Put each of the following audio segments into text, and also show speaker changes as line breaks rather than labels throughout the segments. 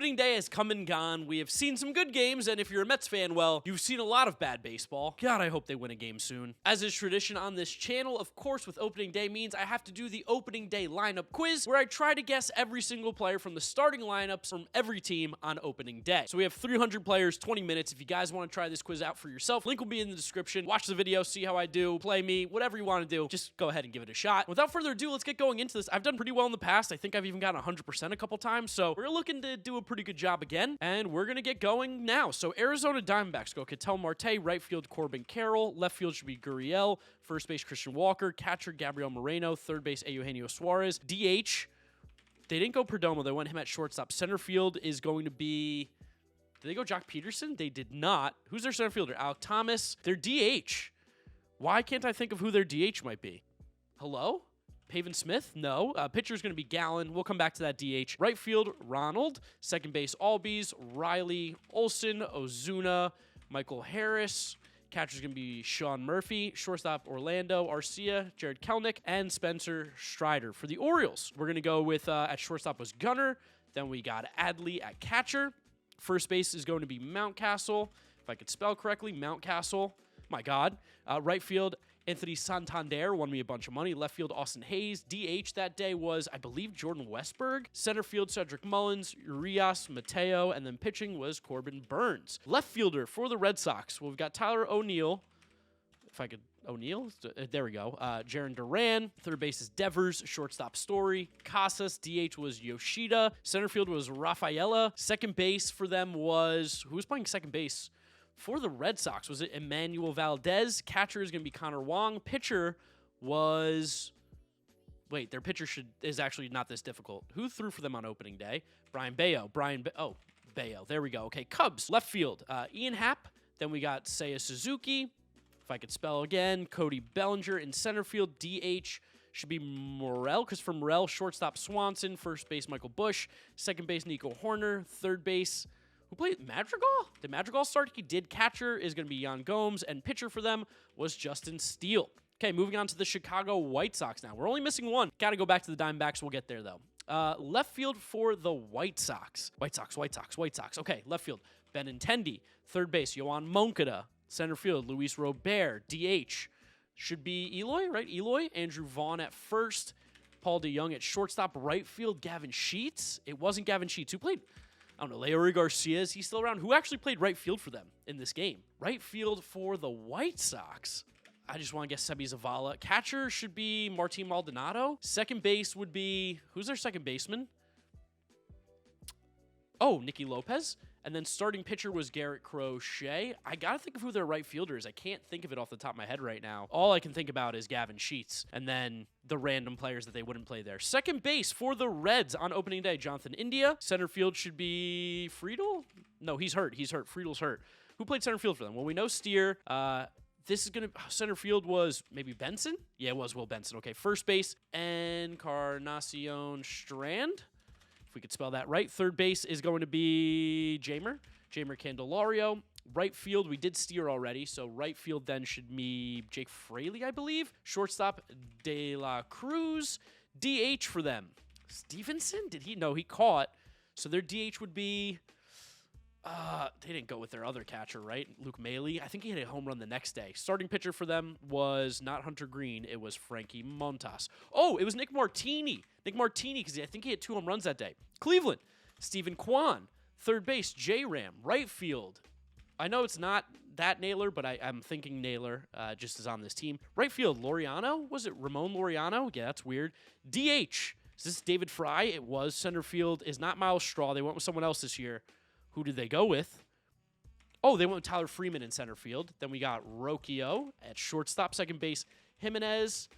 Opening day has come and gone. We have seen some good games, and if you're a Mets fan, well, you've seen a lot of bad baseball. God, I hope they win a game soon. As is tradition on this channel, of course, with opening day means I have to do the opening day lineup quiz, where I try to guess every single player from the starting lineups from every team on opening day. So we have 300 players, 20 minutes. If you guys want to try this quiz out for yourself, link will be in the description. Watch the video, see how I do, play me, whatever you want to do. Just go ahead and give it a shot. Without further ado, let's get going into this. I've done pretty well in the past. I think I've even gotten 100% a couple times, so we're looking to do a pretty good job again, and we're going to get going now. So Arizona Diamondbacks go Ketel Marte, right field Corbin Carroll, left field should be Gurriel, first base Christian Walker, catcher Gabriel Moreno, third base Eugenio Suarez, DH, they didn't go Perdomo, they went him at shortstop. Center field is going to be, did they go Jock Peterson? They did not. Who's their center fielder? Alec Thomas. Their DH. Why can't I think of who their DH might be? Hello? Pavin Smith? No. Pitcher is going to be Gallen. We'll come back to that DH. Right field, Ronald. Second base, Albies. Riley, Olson, Ozuna, Michael Harris. Catcher is going to be Sean Murphy. Shortstop, Orlando, Arcia, Jared Kelnick, and Spencer Strider. For the Orioles, we're going to go with, at shortstop was Gunnar. Then we got Adley at catcher. First base is going to be Mountcastle. If I could spell correctly, Mountcastle. My God. Right field, Anthony Santander won me a bunch of money. Left field, Austin Hayes. DH that day was, I believe, Jordan Westberg. Center field, Cedric Mullins, Urias, Mateo, and then pitching was Corbin Burns. Left fielder for the Red Sox. Well, we've got Tyler O'Neill. If I could, O'Neill? There we go. Jaron Duran. Third base is Devers. Shortstop, Story. Casas. DH was Yoshida. Center field was Rafaela. Second base for them was, who was playing second base? For the Red Sox, was it Emmanuel Valdez? Catcher is going to be Connor Wong. Pitcher was... Wait, their pitcher is actually not this difficult. Who threw for them on opening day? Brian Bayo. Bayo. There we go. Okay, Cubs. Left field, Ian Happ. Then we got Seiya Suzuki. If I could spell again. Cody Bellinger. In center field, DH should be Morel. Christopher Morel. Shortstop, Swanson. First base, Michael Busch. Second base, Nico Horner. Third base... Who played Madrigal? Did Madrigal start? He did. Catcher is going to be Jan Gomes, and pitcher for them was Justin Steele. Okay, moving on to the Chicago White Sox now. We're only missing one. Got to go back to the Diamondbacks. We'll get there, though. Left field for the White Sox. White Sox. Okay, left field, Benintendi. Third base, Yohan Moncada. Center field, Luis Robert. DH should be Eloy, right? Eloy. Andrew Vaughn at first. Paul DeYoung at shortstop. Right field, Gavin Sheets. It wasn't Gavin Sheets. Who played... I don't know, Leori Garcia, is he still around? Who actually played right field for them in this game? Right field for the White Sox. I just want to guess Sebi Zavala. Catcher should be Martin Maldonado. Second base would be, who's their second baseman? Oh, Nicky Lopez. And then starting pitcher was Garrett Crochet. I got to think of who their right fielder is. I can't think of it off the top of my head right now. All I can think about is Gavin Sheets and then the random players that they wouldn't play there. Second base for the Reds on opening day, Jonathan India. Center field should be Friedel? No, he's hurt. Friedel's hurt. Who played center field for them? Well, we know Steer. This is going to... Center field was maybe Benson? Yeah, it was Will Benson. Okay, first base, Encarnacion Strand. If we could spell that right. Third base is going to be Jamer Candelario. Right field, we did Steer already, so right field then should be Jake Fraley, I believe. Shortstop, De La Cruz. DH for them. Stevenson? Did he? No, he caught. So their DH would be... they didn't go with their other catcher, right? Luke Mailey. I think he hit a home run the next day. Starting pitcher for them was not Hunter Green. It was Frankie Montas. Oh, it was Nick Martini, because I think he hit 2 home runs that day. Cleveland, Stephen Kwan. Third base, J-Ram. Right field. I know it's not that Naylor, but I'm thinking Naylor just is on this team. Right field, Laureano. Was it Ramon Laureano? Yeah, that's weird. DH. Is this David Fry? It was. Center field is not Miles Straw. They went with someone else this year. Who did they go with? Oh, they went with Tyler Freeman in center field. Then we got Rocchio at shortstop. Second base, Jimenez.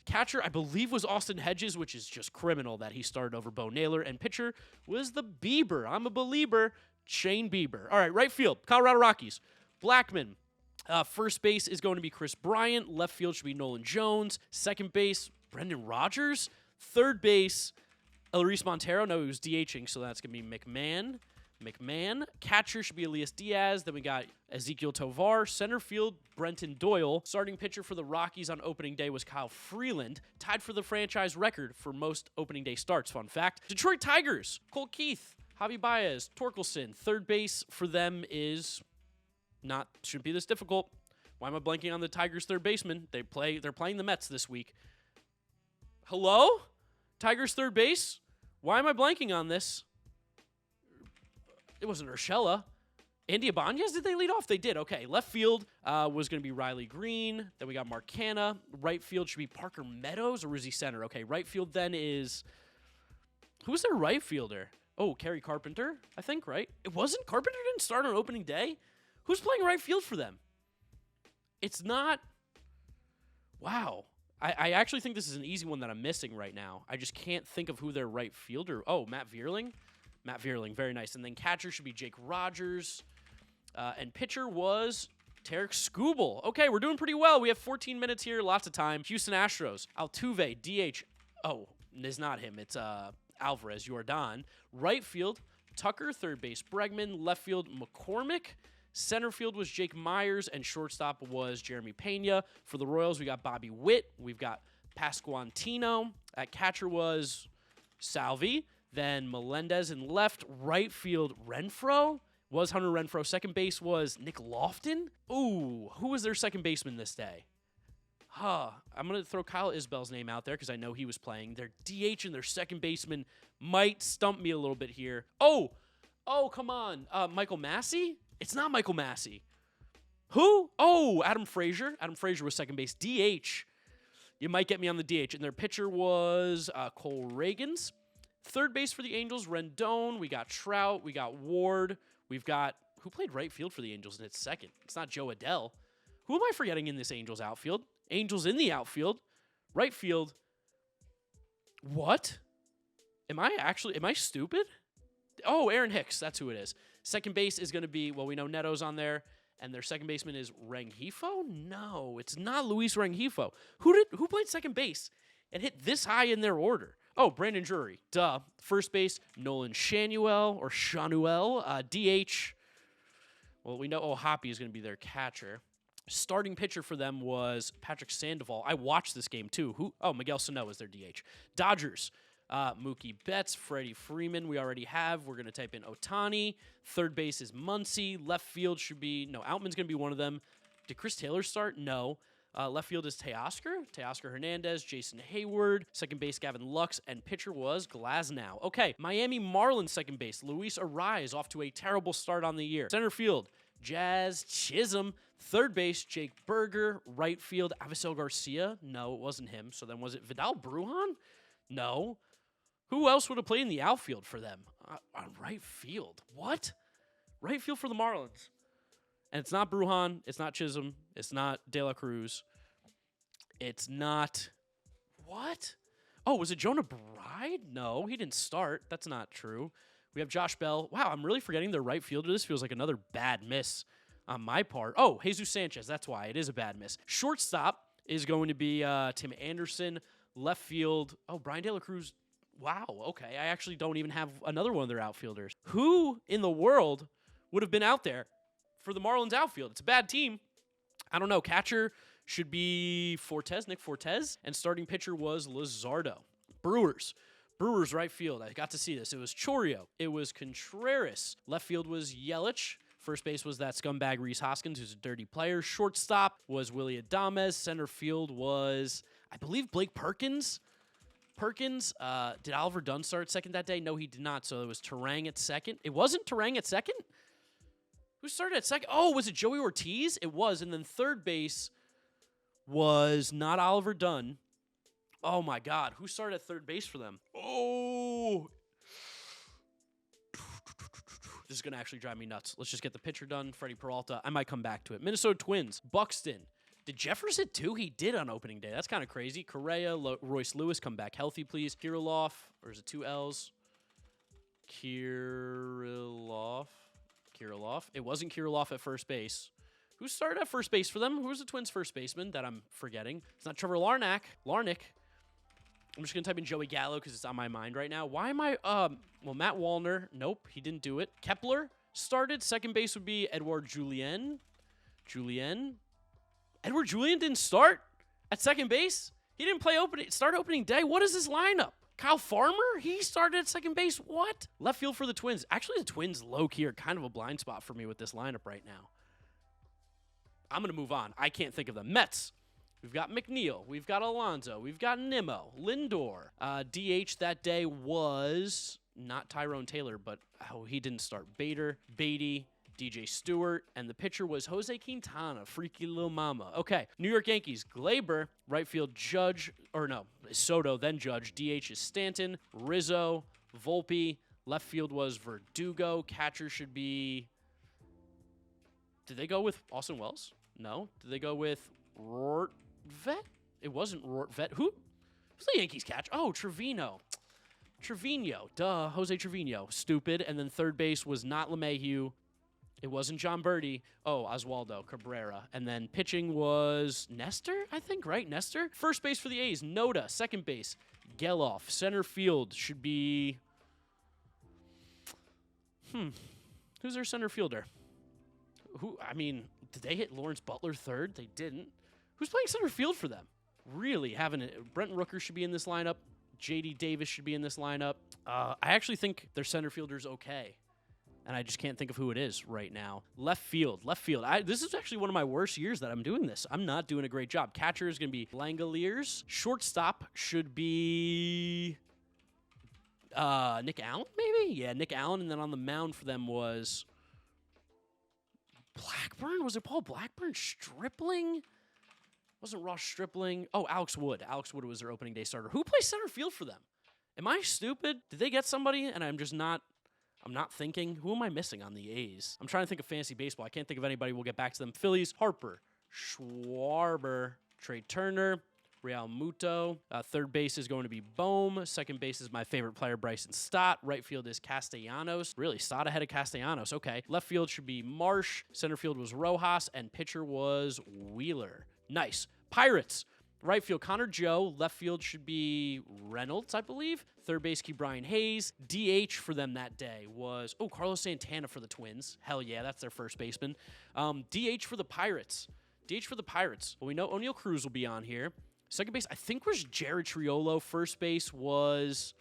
Catcher, I believe, was Austin Hedges, which is just criminal that he started over Bo Naylor. And pitcher was the Bieber. I'm a believer. Shane Bieber. All right, right field, Colorado Rockies. Blackman. First base is going to be Chris Bryant. Left field should be Nolan Jones. Second base, Brendan Rodgers. Third base, Elris Montero. No, he was DHing, so that's going to be McMahon. Catcher should be Elias Diaz. Then we got Ezekiel Tovar. Center field, Brenton Doyle. Starting pitcher for the Rockies on opening day was Kyle Freeland, tied for the franchise record for most opening day starts. Fun fact. Detroit Tigers, Cole Keith. Javi Baez, Torkelson. Third base for them is shouldn't be this difficult. Why am I blanking on the Tigers' third baseman? They're playing the Mets this week. Hello? Tigers' third base? Why am I blanking on this? It wasn't Urshela. Andy Ibanez, did they lead off? They did. Okay, left field was going to be Riley Green. Then we got Marcana. Right field should be Parker Meadows, or was he center? Okay, right field then is... Who's their right fielder? Oh, Kerry Carpenter, I think, right? It wasn't? Carpenter didn't start on opening day? Who's playing right field for them? It's not... Wow. I actually think this is an easy one that I'm missing right now. I just can't think of who their right fielder... Oh, Matt Vierling? Matt Vierling, very nice. And then catcher should be Jake Rogers. And pitcher was Tarek Skubal. Okay, we're doing pretty well. We have 14 minutes here, lots of time. Houston Astros, Altuve, DH. Oh, it's not him. It's Alvarez, Jordan. Right field, Tucker. Third base, Bregman. Left field, McCormick. Center field was Jake Myers, and shortstop was Jeremy Pena. For the Royals, we got Bobby Witt. We've got Pasquantino. At catcher was Salvi. Then Melendez in left. Right field, Renfroe. Was Hunter Renfroe. Second base was Nick Lofton. Ooh, who was their second baseman this day? I'm going to throw Kyle Isbell's name out there because I know he was playing. Their DH and their second baseman might stump me a little bit here. Oh, come on. Michael Massey? It's not Michael Massey. Who? Oh, Adam Frazier. Adam Frazier was second base. DH. You might get me on the DH. And their pitcher was Cole Reagans. Third base for the Angels, Rendon. We got Trout. We got Ward. We've got... Who played right field for the Angels and it's second? It's not Joe Adell. Who am I forgetting in this Angels outfield? Angels in the outfield. Right field. What? Am I stupid? Oh, Aaron Hicks. That's who it is. Second base is going to be, well, we know Neto's on there, and their second baseman is Rengifo? No, it's not Luis Rengifo. Who played second base and hit this high in their order? Oh, Brandon Drury. Duh. First base, Nolan Shanuel, or Shanuel. DH, well, we know Hoppy is going to be their catcher. Starting pitcher for them was Patrick Sandoval. I watched this game, too. Miguel Sano is their DH. Dodgers. Mookie Betts, Freddie Freeman, we already have. We're going to type in Ohtani. Third base is Muncy. Left field should be... No, Outman's going to be one of them. Did Chris Taylor start? No. Left field is Teoscar Hernandez, Jason Hayward. Second base, Gavin Lux. And pitcher was Glasnow. Okay, Miami Marlins second base. Luis Arraez off to a terrible start on the year. Center field, Jazz Chisholm. Third base, Jake Berger. Right field, Avisel Garcia. No, it wasn't him. So then was it Vidal Brujan? No. Who else would have played in the outfield for them? On right field. What? Right field for the Marlins. And it's not Brujan. It's not Chisholm. It's not De La Cruz. It's not... What? Oh, was it Jonah Bride? No, he didn't start. That's not true. We have Josh Bell. Wow, I'm really forgetting their right fielder. This feels like another bad miss on my part. Oh, Jesus Sanchez. That's why. It is a bad miss. Shortstop is going to be Tim Anderson. Left field. Oh, Brian De La Cruz. Wow, okay. I actually don't even have another one of their outfielders. Who in the world would have been out there for the Marlins outfield? It's a bad team. I don't know. Catcher should be Nick Fortes. And starting pitcher was Luzardo. Brewers right field. I got to see this. It was Chorio. It was Contreras. Left field was Yelich. First base was that scumbag Rhys Hoskins, who's a dirty player. Shortstop was Willie Adames. Center field was, I believe, Blake Perkins. Did Oliver Dunn start second that day? No, he did not. So it was Terang at second. It wasn't Terang at second? Who started at second? Oh, was it Joey Ortiz? It was. And then third base was not Oliver Dunn. Oh, my God. Who started at third base for them? Oh. This is going to actually drive me nuts. Let's just get the pitcher done. Freddie Peralta. I might come back to it. Minnesota Twins. Buxton. Did Jeffers hit two? He did on opening day. That's kind of crazy. Correa, Royce Lewis, come back healthy, please. Kirilloff, or is it two L's? Kirilloff. It wasn't Kirilloff at first base. Who started at first base for them? Who was the Twins' first baseman that I'm forgetting? It's not Trevor Larnach. I'm just going to type in Joey Gallo because it's on my mind right now. Why am I... Well, Matt Wallner. Nope, he didn't do it. Kepler started. Second base would be Edouard Julien. Edouard Julien didn't start at second base? He didn't start opening day? What is this lineup? Kyle Farmer? He started at second base? What? Left field for the Twins. Actually, the Twins low-key are kind of a blind spot for me with this lineup right now. I'm going to move on. I can't think of them. Mets. We've got McNeil. We've got Alonso. We've got Nimmo. Lindor. DH that day was not Tyrone Taylor, but he didn't start. Bader, Beatty, DJ Stewart, and the pitcher was Jose Quintana, freaky little mama. Okay, New York Yankees, Glaber, right field Soto, then Judge. DH is Stanton, Rizzo, Volpe, left field was Verdugo, catcher should be... Did they go with Austin Wells? No. Did they go with Rortvet? It wasn't Rortvet. Who's the Yankees catch? Oh, Trevino. Duh, Jose Trevino. Stupid. And then third base was not LeMahieu. It wasn't John Birdie. Oh, Oswaldo Cabrera. And then pitching was Nestor, I think, right? Nestor? First base for the A's, Noda. Second base, Geloff. Center field should be... Who's their center fielder? Did they hit Lawrence Butler third? They didn't. Who's playing center field for them? Really having it. Brenton Rooker should be in this lineup. J.D. Davis should be in this lineup. I actually think their center fielder's okay. And I just can't think of who it is right now. Left field. This is actually one of my worst years that I'm doing this. I'm not doing a great job. Catcher is going to be Langoliers. Shortstop should be Nick Allen, maybe? Yeah, Nick Allen. And then on the mound for them was Blackburn. Was it Paul Blackburn? Stripling? Wasn't Ross Stripling? Oh, Alex Wood. Alex Wood was their opening day starter. Who plays center field for them? Am I stupid? Did they get somebody and I'm not thinking? Who am I missing on the A's? I'm trying to think of fantasy baseball. I can't think of anybody. We'll get back to them. Phillies, Harper, Schwarber, Trey Turner, Real Muto. Third base is going to be Bohm. Second base is my favorite player, Bryson Stott. Right field is Castellanos. Really, Stott ahead of Castellanos. Okay. Left field should be Marsh. Center field was Rojas. And pitcher was Wheeler. Nice. Pirates. Right field, Connor Joe. Left field should be Reynolds, I believe. Third base, Brian Hayes. DH for them that day was, Carlos Santana for the Twins. Hell yeah, that's their first baseman. DH for the Pirates. Well, we know O'Neal Cruz will be on here. Second base, I think, was Jared Triolo. First base was...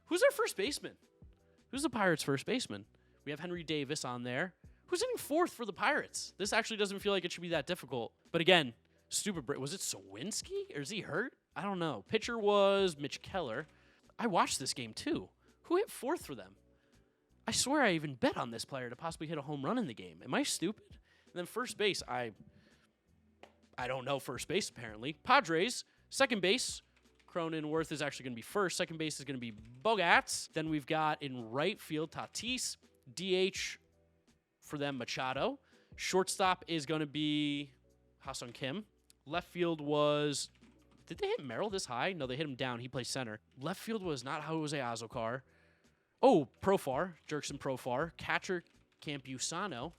Who's their first baseman? Who's the Pirates' first baseman? We have Henry Davis on there. Who's hitting fourth for the Pirates? This actually doesn't feel like it should be that difficult. But again... Was it Sawinski? Or is he hurt? I don't know. Pitcher was Mitch Keller. I watched this game too. Who hit fourth for them? I swear I even bet on this player to possibly hit a home run in the game. Am I stupid? And then first base, I don't know first base apparently. Padres, second base. Cronenworth is actually going to be first. Second base is going to be Bogats. Then we've got in right field Tatis. DH for them Machado. Shortstop is going to be Ha-Sung Kim. Left field was... Did they hit Merrill this high? No, they hit him down. He plays center. Left field was not Jose Azocar. Oh, Profar. Jerkson Profar. Catcher, Campusano,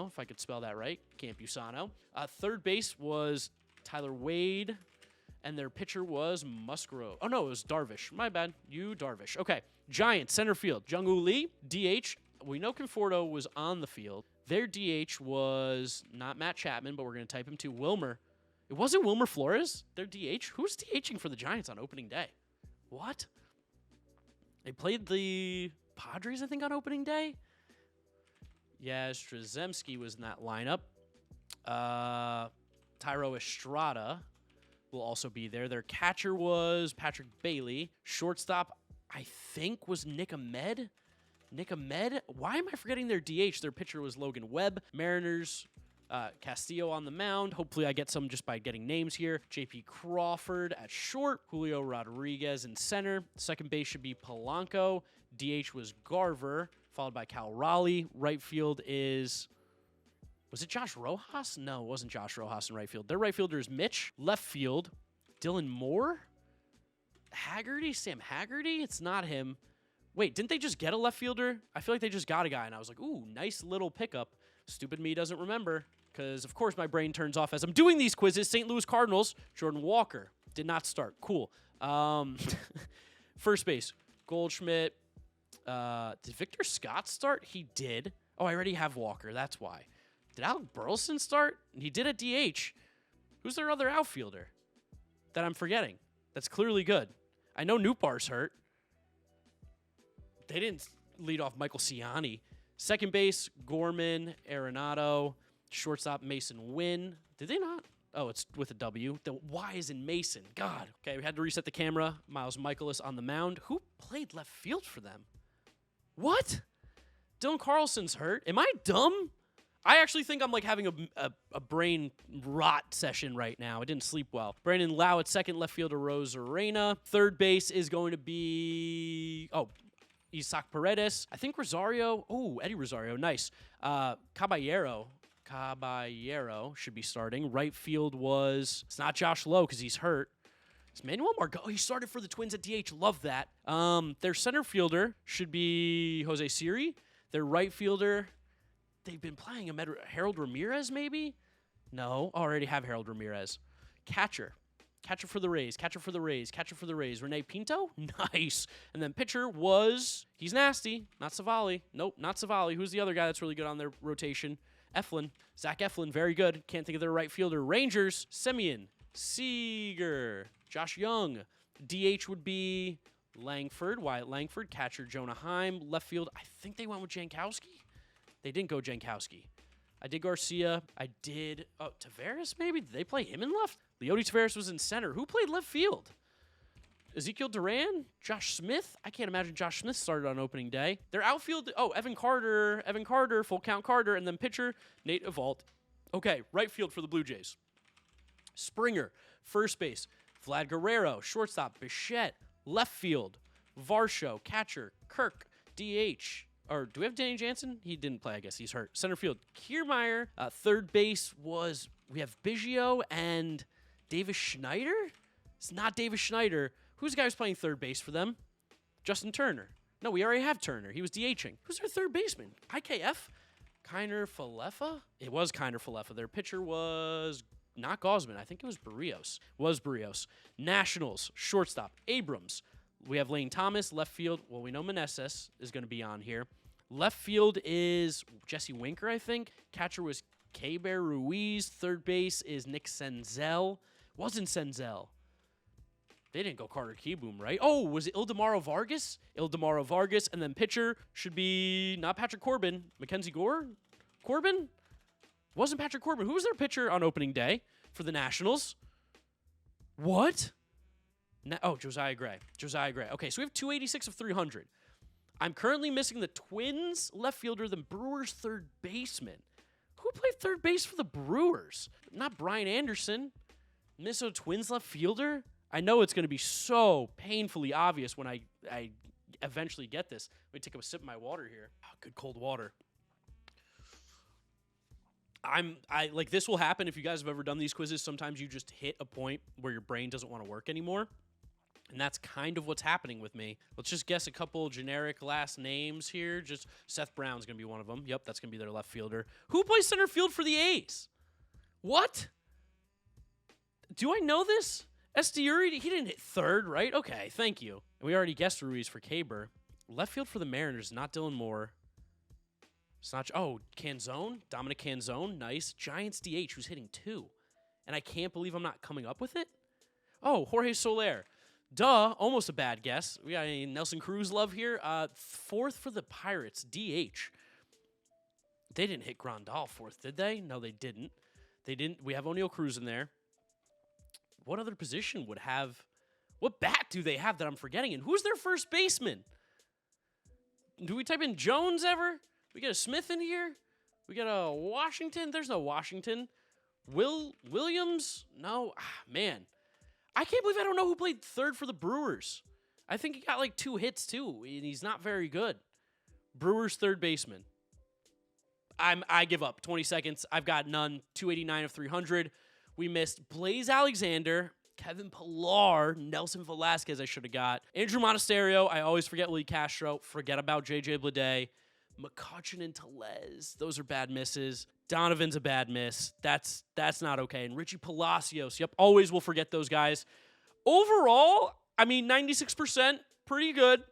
if I could spell that right. Campusano. Third base was Tyler Wade. And their pitcher was Musgrove. Oh, no, it was Darvish. My bad. Darvish. Okay. Giants, center field. Jung-Woo Lee. DH. We know Conforto was on the field. Their DH was not Matt Chapman, but we're going to type him to Wilmer. It wasn't Wilmer Flores, their DH. Who's DHing for the Giants on opening day? What? They played the Padres, I think, on opening day? Yeah, Strzemski was in that lineup. Tyro Estrada will also be there. Their catcher was Patrick Bailey. Shortstop, I think, was Nick Ahmed. Why am I forgetting their DH? Their pitcher was Logan Webb. Mariners, Castillo on the mound. Hopefully I get some just by getting names here. J.P. Crawford at short. Julio Rodriguez in center. Second base should be Polanco. DH was Garver, followed by Cal Raleigh. Right field is... Was it Josh Rojas? No, it wasn't Josh Rojas in right field. Their right fielder is Mitch. Left field, Dylan Moore? Sam Haggerty? It's not him. Wait, didn't they just get a left fielder? I feel like they just got a guy, and I was like, ooh, nice little pickup. Stupid me doesn't remember, because, of course, my brain turns off as I'm doing these quizzes. St. Louis Cardinals, Jordan Walker did not start. Cool. First base, Goldschmidt. Did Victor Scott start? He did. Oh, I already have Walker. That's why. Did Alec Burleson start? He did at DH. Who's their other outfielder that I'm forgetting? That's clearly good. I know Nootbaar's hurt. They didn't lead off Michael Ciani. Second base, Gorman, Arenado. Shortstop, Mason Wynn. Did they not? Oh, it's with a W. The Y is in Mason. God. Okay, we had to reset the camera. Miles Michaelis on the mound. Who played left field for them? What? Dylan Carlson's hurt. Am I dumb? I actually think I'm like having a brain rot session right now. I didn't sleep well. Brandon Lau at second, left fielder Rose Arena. Third base is going to be Isaac Paredes. I think Rosario. Oh, Eddie Rosario. Nice. Caballero should be starting. Right field was, it's not Josh Lowe because he's hurt. It's Manuel Margot. Oh, he started for the Twins at DH. Love that. Their center fielder should be Jose Siri. Their right fielder, they've been playing him. Harold Ramirez, maybe? No, already have Harold Ramirez. Catcher for the Rays. Rene Pinto? Nice. And then pitcher was, he's nasty. Not Savali. Nope, not Savali. Who's the other guy that's really good on their rotation? Eflin. Zach Eflin, very good. Can't think of their right fielder. Rangers, Semyon, Seager, Josh Young. DH would be Wyatt Langford. Catcher, Jonah Heim. Left field, I think they went with Jankowski. They didn't go Jankowski. I did Garcia. Taveras maybe? Did they play him in left? Leody Taveras was in center. Who played left field? Ezekiel Duran? Josh Smith? I can't imagine Josh Smith started on opening day. Their outfield, Evan Carter, full count Carter, and then pitcher, Nate Evaldt. Okay, right field for the Blue Jays. Springer, first base, Vlad Guerrero, shortstop, Bichette, left field, Varsho, catcher, Kirk, DH. Or do we have Danny Jansen? He didn't play, I guess. He's hurt. Center field, Kiermaier. Third base we have Biggio and Davis Schneider? It's not Davis Schneider. Who's the guy who's playing third base for them? Justin Turner. No, we already have Turner. He was DHing. Who's their third baseman? IKF? Kiner Falefa? It was Kiner Falefa. Their pitcher was not Gausman. I think it was Barrios. Nationals, shortstop, Abrams. We have Lane Thomas, left field. Well, we know Meneses is going to be on here. Left field is Jesse Winker, I think. Catcher was K-Bear Ruiz. Third base is Nick Senzel. Wasn't Senzel. They didn't go Carter Kieboom, right? Oh, was it Ildemaro Vargas? And then pitcher should be not Patrick Corbin. Mackenzie Gore? Corbin? Wasn't Patrick Corbin. Who was their pitcher on opening day for the Nationals? What? Josiah Gray. Okay, so we have 286 of 300. I'm currently missing the Twins left fielder, the Brewers third baseman. Who played third base for the Brewers? Not Brian Anderson. Minnesota Twins left fielder? I know it's going to be so painfully obvious when I eventually get this. Let me take a sip of my water here. Oh, good cold water. This will happen if you guys have ever done these quizzes. Sometimes you just hit a point where your brain doesn't want to work anymore. And that's kind of what's happening with me. Let's just guess a couple generic last names here. Just Seth Brown's going to be one of them. Yep, that's going to be their left fielder. Who plays center field for the A's? What? Do I know this? Estiuri, he didn't hit third, right? Okay, thank you. And we already guessed Ruiz for Caber. Left field for the Mariners, not Dylan Moore. It's not, Canzone? Dominic Canzone, nice. Giants DH, who's hitting 2. And I can't believe I'm not coming up with it. Oh, Jorge Soler. Duh, almost a bad guess. We got any Nelson Cruz love here. Fourth for the Pirates, DH. They didn't hit Grandal fourth, did they? No, they didn't. We have O'Neal Cruz in there. What other position would have... What bat do they have that I'm forgetting? And who's their first baseman? Do we type in Jones ever? We got a Smith in here? We got a Washington? There's no Washington. Williams? No. Man. I can't believe I don't know who played third for the Brewers. I think he got like 2 hits too, and he's not very good. Brewers third baseman. I give up. 20 seconds. I've got none. 289 of 300. We missed Blaze Alexander, Kevin Pillar, Nelson Velasquez I should have got. Andrew Monasterio. I always forget Lee Castro. Forget about J.J. Bleday. McCutchen and Tellez. Those are bad misses. Donovan's a bad miss. That's not okay. And Richie Palacios. Yep, always will forget those guys. Overall, 96%. Pretty good.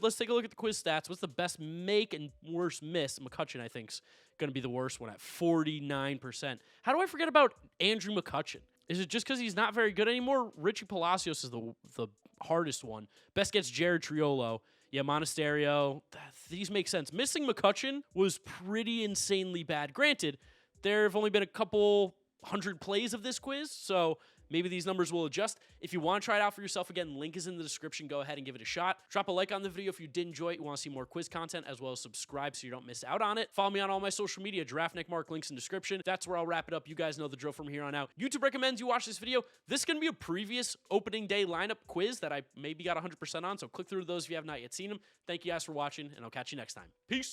Let's take a look at the quiz stats. What's the best make and worst miss? McCutchen, I think, is going to be the worst one at 49%. How do I forget about Andrew McCutchen? Is it just because he's not very good anymore? Richie Palacios is the hardest one. Best gets Jared Triolo. Yeah, Monasterio. These make sense. Missing McCutcheon was pretty insanely bad. Granted, there have only been a couple 100 plays of this quiz, so maybe these numbers will adjust. If you want to try it out for yourself, again, link is in the description. Go ahead and give it a shot. Drop a like on the video if you did enjoy it. You want to see more quiz content, as well as subscribe so you don't miss out on it. Follow me on all my social media, GiraffeNeckMarc, links in description. That's where I'll wrap it up. You guys know the drill from here on out. YouTube recommends you watch this video. This is going to be a previous opening day lineup quiz that I maybe got 100% on, so click through those if you have not yet seen them. Thank you guys for watching, and I'll catch you next time. Peace!